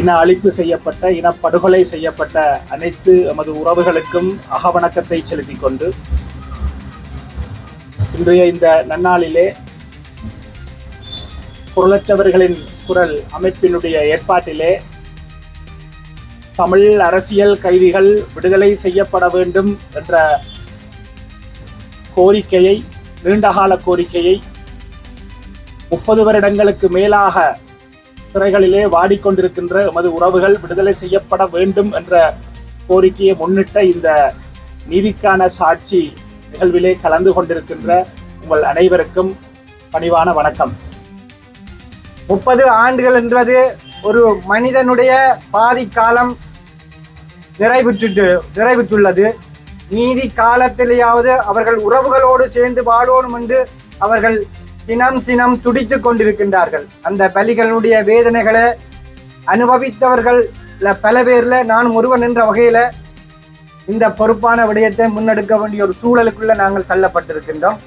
இன அழிப்பு செய்யப்பட்ட, இனப்படுகொலை செய்யப்பட்ட அனைத்து எமது உறவுகளுக்கும் அகவணக்கத்தை செலுத்திக் கொண்டு இன்றைய இந்த நன்னாளிலே குரலற்றவர்களின் குரல் அமைப்பினுடைய ஏற்பாட்டிலே தமிழ் அரசியல் கைதிகள் விடுதலை செய்யப்பட வேண்டும் என்ற கோரிக்கையை, நீண்டகால கோரிக்கையை 30 வருடங்களுக்கு மேலாக சிறைகளிலே வாடிக்கொண்டிருக்கின்ற எமது உறவுகள் விடுதலை செய்யப்பட வேண்டும் என்ற கோரிக்கையை முன்னிட்ட இந்த நீதிக்கான சாட்சி நிகழ்விலே கலந்து கொண்டிருக்கின்ற உங்கள் அனைவருக்கும் பணிவான வணக்கம். 30 ஆண்டுகள் என்பது ஒரு மனிதனுடைய பாதி காலம் நிறைவுற்றுள்ளது. நீதி காலத்திலேயாவது அவர்கள் உறவுகளோடு சேர்ந்து வாழணும் என்று அவர்கள் தினம் துடித்துக் கொண்டிருக்கின்றார்கள். அந்த பலிகளுடைய வேதனைகளை அனுபவித்தவர்கள் பல பேர்ல நான் ஒருவன் என்ற வகையில இந்த பொறுப்பான விடயத்தை முன்னெடுக்க வேண்டிய ஒரு சூழலுக்குள்ள நாங்கள் தள்ளப்பட்டிருக்கின்றோம்.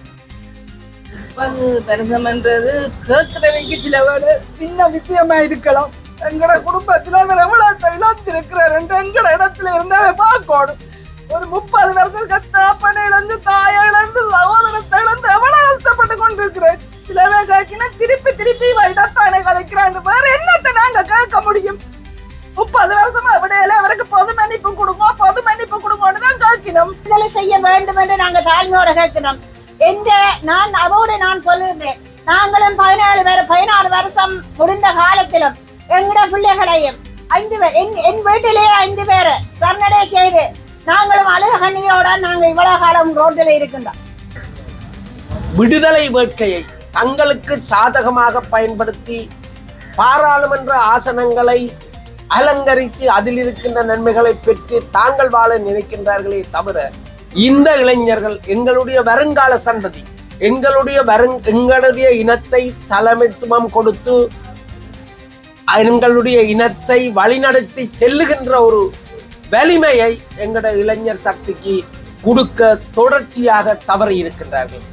பெருசம்ன்றது கேட்கிறவைக்கு சில வேறு சின்ன விஷயமா இருக்கலாம். எங்கட குடும்பத்துல எவ்வளவு இழந்திருக்கிறார் என்று எங்கட இடத்துல இருந்தாவே பார்க்கணும். ஒரு 30 வருஷம் தாப்பனை இழந்து, தாயை இழந்து, சகோதரத்தை இழந்து எவ்வளவு கஷ்டப்பட்டு கொண்டிருக்கிறேன். சிலவே கேட்கினா திருப்பி இடத்தானே கலைக்கிறான். வேற என்னத்தை நாங்க கேட்க முடியும்? 30 வருஷமா விடையில அவருக்கு பொது மன்னிப்பு கொடுங்கன்னு தான் கேட்கணும். விடுதலை செய்ய வேண்டும் என்று நாங்க தாழ்மையோட கேட்கணும். அதோடு நான் சொல்லுகிறேன், நாங்களும் 16 வருஷம் முடிந்த காலத்திலும் எங்கட பிள்ளைகளையும் 5 பேர் என் வீட்டிலேயே 5 பேரை தன்னடை செய்து நாங்களும் அழுக கண்ணீரோட நாங்க இவ்வளவு காலம் ரோட்டில் இருக்கின்றோம். விடுதலை வேட்கையை தங்களுக்கு சாதகமாக பயன்படுத்தி பாராளுமன்ற ஆசனங்களை அலங்கரித்து அதில் இருக்கின்ற நன்மைகளை பெற்று தாங்கள் வாழ நினைக்கின்றார்களே தவிர, இந்த இளைஞர்கள் எங்களுடைய வருங்கால சந்ததி, எங்களுடைய இனத்தை தலைமைத்துவம் கொடுத்து எங்களுடைய இனத்தை வழிநடத்தி செல்லுகின்ற ஒரு வலிமையை எங்களுடைய இளைஞர் சக்திக்கு கொடுக்க தொடர்ச்சியாக தவறி இருக்கின்றார்கள்.